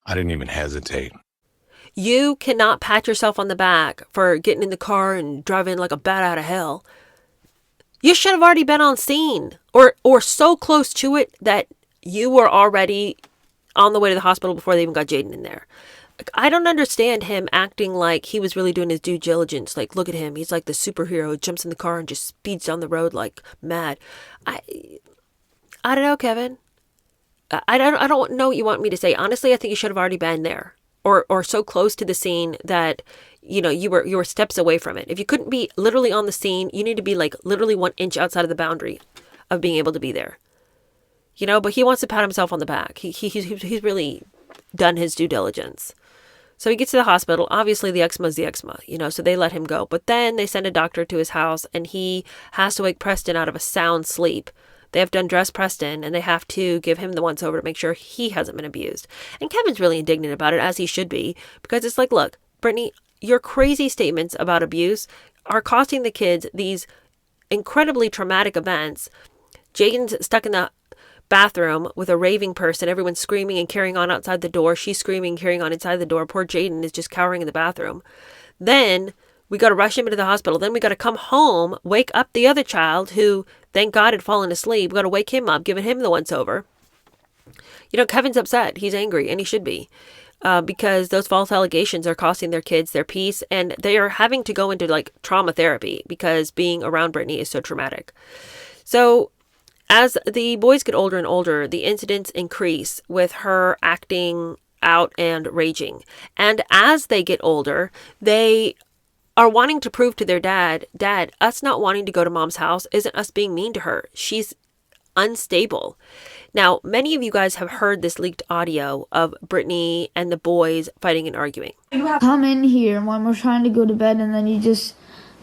I didn't even hesitate. You cannot pat yourself on the back for getting in the car and driving like a bat out of hell. You should have already been on scene or so close to it that you were already on the way to the hospital before they even got Jaden in there. I don't understand him acting like he was really doing his due diligence. Like, look at him. He's like the superhero who jumps in the car and just speeds down the road like mad. I don't know, Kevin. I don't know what you want me to say. Honestly, I think you should have already been there or so close to the scene that, you were steps away from it. If you couldn't be literally on the scene, you need to be like literally 1 inch outside of the boundary of being able to be there. but he wants to pat himself on the back. He's really done his due diligence. So he gets to the hospital. Obviously, the eczema is the eczema, so they let him go. But then they send a doctor to his house, and he has to wake Preston out of a sound sleep. They have to undress Preston, and they have to give him the once-over to make sure he hasn't been abused. And Kevin's really indignant about it, as he should be, because it's like, look, Britney, your crazy statements about abuse are costing the kids these incredibly traumatic events. Jaden's stuck in the bathroom with a raving person. Everyone's screaming and carrying on outside the door. She's screaming, carrying on inside the door. Poor Jaden is just cowering in the bathroom. Then we got to rush him into the hospital. Then we got to come home, wake up the other child who, thank God, had fallen asleep. We got to wake him up, giving him the once over. Kevin's upset. He's angry, and he should be, because those false allegations are costing their kids their peace, and they are having to go into like trauma therapy because being around Britney is so traumatic. So as the boys get older and older, the incidents increase with her acting out and raging. And as they get older, they are wanting to prove to their dad, us not wanting to go to mom's house isn't us being mean to her. She's unstable. Now, many of you guys have heard this leaked audio of Britney and the boys fighting and arguing. You have come in here when we're trying to go to bed, and then you just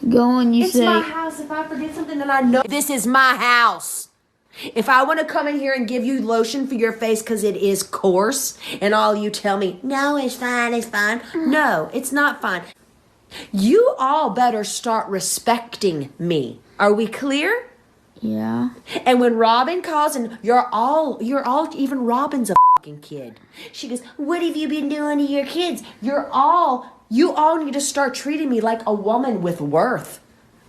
go and you say, it's my house. If I forget something, then I know this is my house. If I want to come in here and give you lotion for your face because it is coarse, and all you tell me, no, it's fine. No, it's not fine. You all better start respecting me. Are we clear? yeah. And when Robin calls, and you're all, even Robin's a fucking kid. She goes, what have you been doing to your kids? You all need to start treating me like a woman with worth.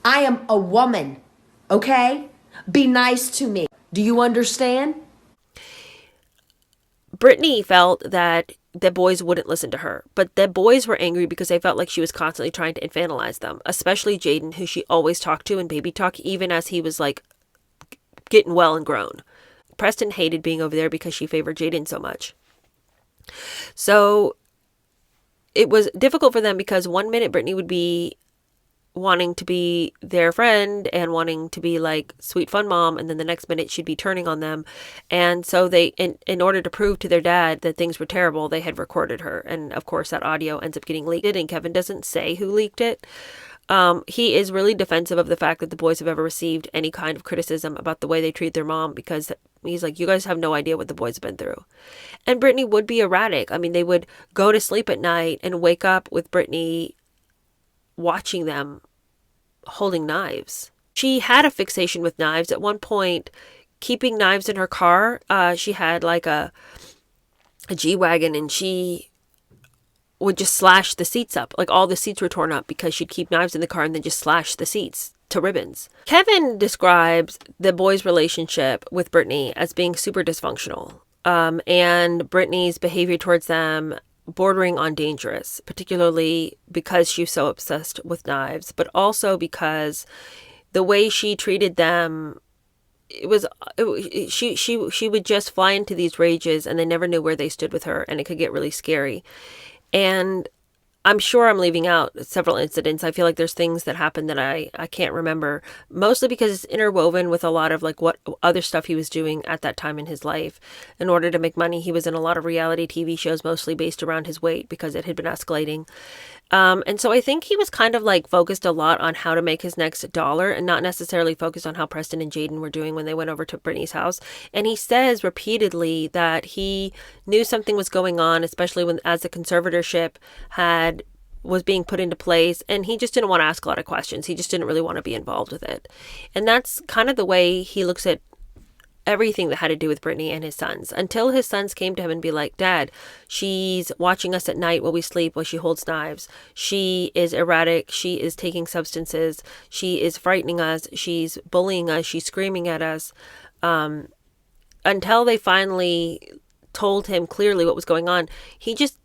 I am a woman, okay? Be nice to me. Do you understand? Britney felt that the boys wouldn't listen to her, but the boys were angry because they felt like she was constantly trying to infantilize them, especially Jaden, who she always talked to in baby talk, even as he was like getting well and grown. Preston hated being over there because she favored Jaden so much. So it was difficult for them because one minute Britney would be wanting to be their friend and wanting to be like sweet fun mom, and then the next minute she'd be turning on them. And so they, in order to prove to their dad that things were terrible, they had recorded her, and of course that audio ends up getting leaked, and Kevin doesn't say who leaked it. He is really defensive of the fact that the boys have ever received any kind of criticism about the way they treat their mom, because he's like, you guys have no idea what the boys have been through. And Britney would be erratic. I mean, they would go to sleep at night and wake up with Britney watching them holding knives. She had a fixation with knives. At one point, keeping knives in her car, she had like a G-Wagon, and she would just slash the seats up. Like all the seats were torn up because she'd keep knives in the car and then just slash the seats to ribbons. Kevin describes the boys' relationship with Britney as being super dysfunctional, and Britney's behavior towards them bordering on dangerous, particularly because she was so obsessed with knives, but also because the way she treated them, she would just fly into these rages, and they never knew where they stood with her, and it could get really scary. And I'm sure I'm leaving out several incidents. I feel like there's things that happened that I can't remember, mostly because it's interwoven with a lot of like what other stuff he was doing at that time in his life. In order to make money, he was in a lot of reality TV shows, mostly based around his weight because it had been escalating. And so I think he was kind of like focused a lot on how to make his next dollar and not necessarily focused on how Preston and Jaden were doing when they went over to Britney's house. And he says repeatedly that he knew something was going on, especially when as the conservatorship was being put into place, and he just didn't want to ask a lot of questions. He just didn't really want to be involved with it. And that's kind of the way he looks at everything that had to do with Britney and his sons, until his sons came to him and be like, Dad, she's watching us at night while we sleep, while she holds knives. She is erratic. She is taking substances. She is frightening us. She's bullying us. She's screaming at us. Until they finally told him clearly what was going on, he just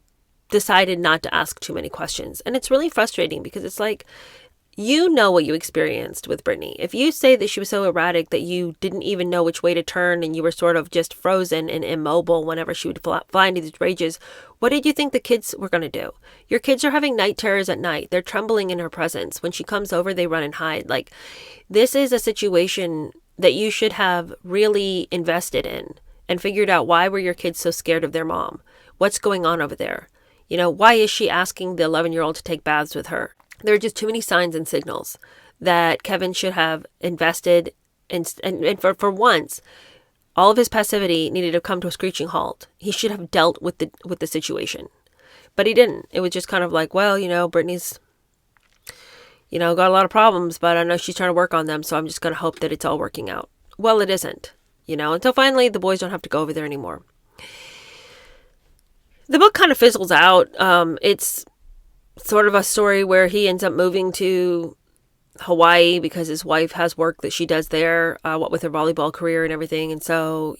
decided not to ask too many questions. And it's really frustrating because it's like, you know what you experienced with Britney. If you say that she was so erratic that you didn't even know which way to turn and you were sort of just frozen and immobile whenever she would fly into these rages, what did you think the kids were going to do? Your kids are having night terrors at night. They're trembling in her presence. When she comes over, they run and hide. Like, this is a situation that you should have really invested in and figured out why were your kids so scared of their mom? What's going on over there? You know, why is she asking the 11-year-old to take baths with her? There are just too many signs and signals that Kevin should have invested in, and for once, all of his passivity needed to come to a screeching halt. He should have dealt with the situation. But he didn't. It was just kind of like, well, Britney's, got a lot of problems, but I know she's trying to work on them, so I'm just going to hope that it's all working out. Well, it isn't, until finally the boys don't have to go over there anymore. The book kind of fizzles out. It's sort of a story where he ends up moving to Hawaii because his wife has work that she does there, what with her volleyball career and everything. And so,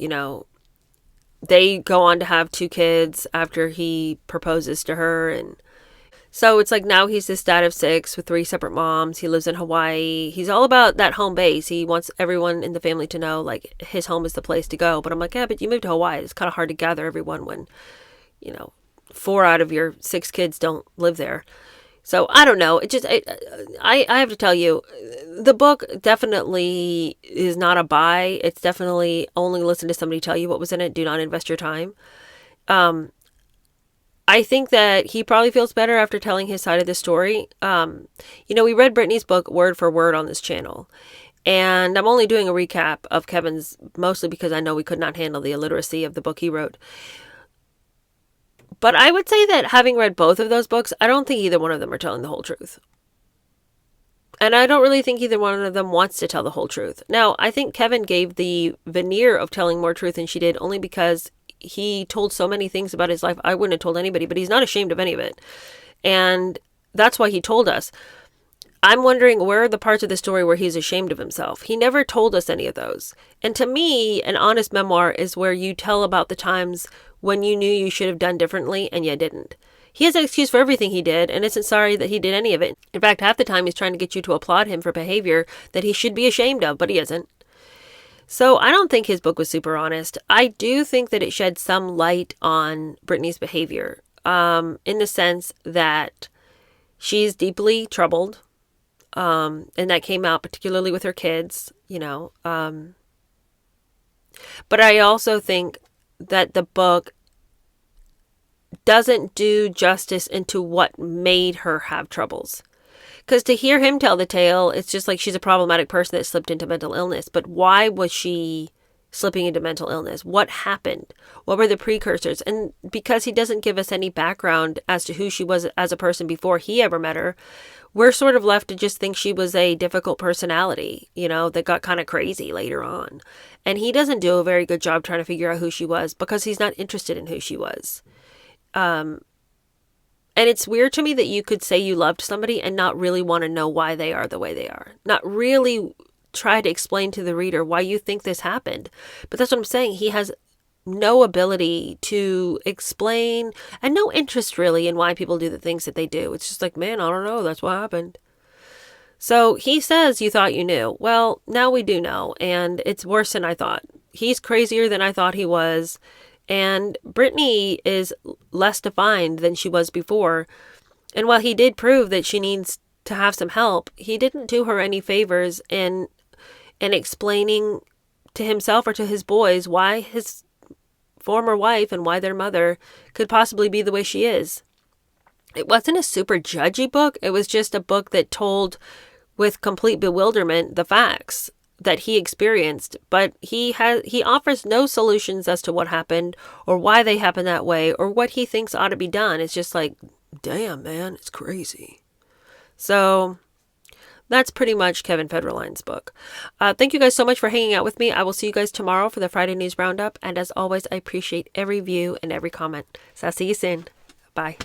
they go on to have 2 kids after he proposes to her. And so it's like now he's this dad of 6 with 3 separate moms. He lives in Hawaii. He's all about that home base. He wants everyone in the family to know, like, his home is the place to go. But I'm like, yeah, but you moved to Hawaii. It's kind of hard to gather everyone when, 4 out of your 6 kids don't live there. So I don't know. It just, I have to tell you, the book definitely is not a buy. It's definitely only listen to somebody tell you what was in it. Do not invest your time. I think that he probably feels better after telling his side of the story. We read Britney's book word for word on this channel. And I'm only doing a recap of Kevin's, mostly because I know we could not handle the illiteracy of the book he wrote. But I would say that having read both of those books, I don't think either one of them are telling the whole truth. And I don't really think either one of them wants to tell the whole truth. Now, I think Kevin gave the veneer of telling more truth than she did only because he told so many things about his life I wouldn't have told anybody, but he's not ashamed of any of it. And that's why he told us. I'm wondering, where are the parts of the story where he's ashamed of himself? He never told us any of those. And to me, an honest memoir is where you tell about the times when you knew you should have done differently and you didn't. He has an excuse for everything he did and isn't sorry that he did any of it. In fact, half the time he's trying to get you to applaud him for behavior that he should be ashamed of, but he isn't. So I don't think his book was super honest. I do think that it shed some light on Britney's behavior, in the sense that she's deeply troubled. And that came out particularly with her kids, But I also think that the book doesn't do justice into what made her have troubles. Because to hear him tell the tale, it's just like she's a problematic person that slipped into mental illness. But why was she slipping into mental illness? What happened? What were the precursors? And because he doesn't give us any background as to who she was as a person before he ever met her, we're sort of left to just think she was a difficult personality, that got kind of crazy later on. And he doesn't do a very good job trying to figure out who she was because he's not interested in who she was. And it's weird to me that you could say you loved somebody and not really want to know why they are the way they are. Not really try to explain to the reader why you think this happened. But that's what I'm saying. He has no ability to explain and no interest really in why people do the things that they do. It's just like, man, I don't know. That's what happened. So he says, you thought you knew. Well, now we do know. And it's worse than I thought. He's crazier than I thought he was. And Britney is less defined than she was before. And while he did prove that she needs to have some help, he didn't do her any favors in explaining to himself or to his boys why his former wife and why their mother could possibly be the way she is. It wasn't a super judgy book. It was just a book that told with complete bewilderment the facts that he experienced, but he offers no solutions as to what happened or why they happened that way or what he thinks ought to be done. It's just like, damn, man, it's crazy. So that's pretty much Kevin Federline's book. Thank you guys so much for hanging out with me. I will see you guys tomorrow for the Friday News Roundup. And as always, I appreciate every view and every comment. So I'll see you soon. Bye.